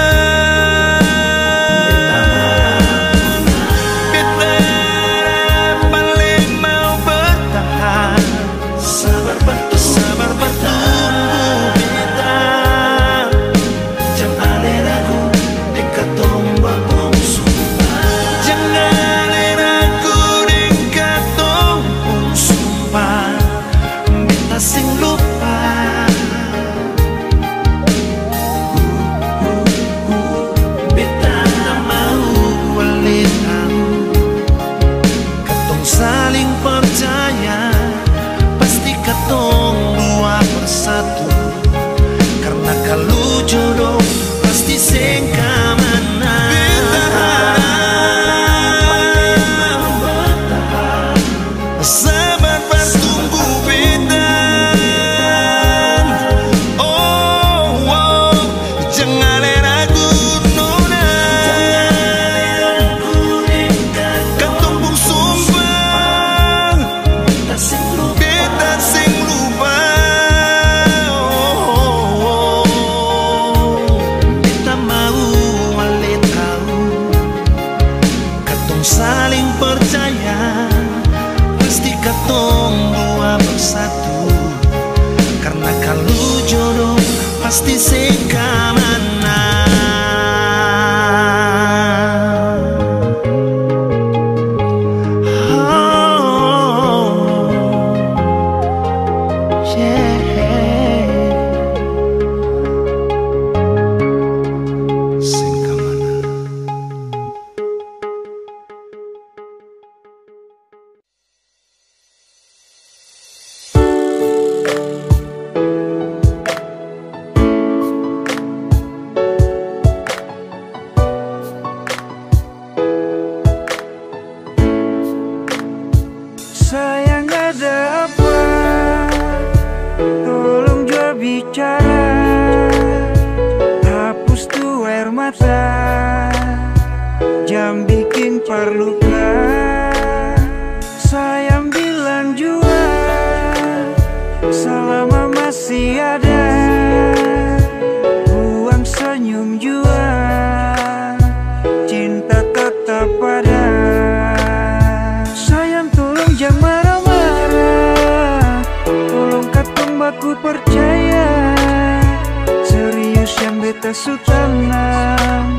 Pasti sekamana. Oh, yeah. Sekamana. Sayang ada apa? Tolong jawab bicara. Hapus tuh air mata, jam bikin perluka. Sayang bilang jua, selama masih ada. Buang senyum jua, cinta tetap ada. Jangan marah-marah, tolong katong baku percaya. Serius yang beta su tanam,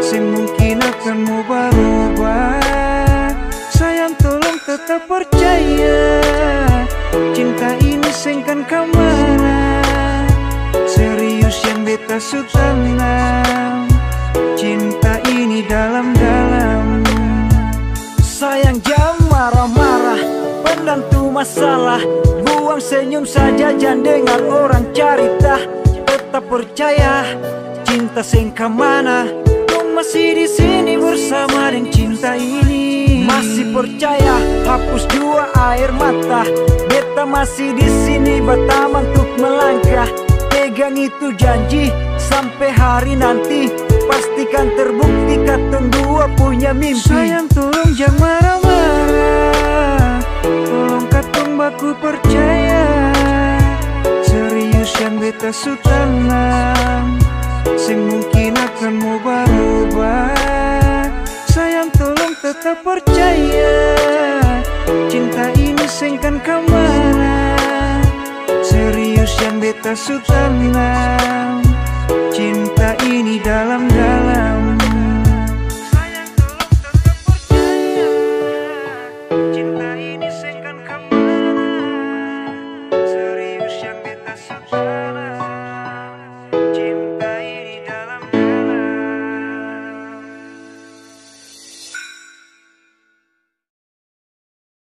semungkin akan mau berubah. Sayang tolong tetap percaya, cinta ini sengkan kemana. Serius yang beta su tanam, cinta ini dalam-dalam. Sayang jangan marah-marah, pendam tuh masalah. Buang senyum saja, jangan dengar orang cerita. Tetap percaya, cinta sengka mana. Kau masih di sini bersama dengan cinta ini. Masih percaya, hapus jua air mata. Beta masih di sini bertaman untuk melangkah. Pegang itu janji sampai hari nanti. Pastikan terbukti katong dua punya mimpi. Sayang tolong jangan marah-marah, tolong katong baku percaya. Serius yang beta su tanam, semungkin akan mau berubah. Sayang tolong tetap percaya, cinta ini sengkan kemana. Serius yang beta su tanam, cinta ini dalam-dalam.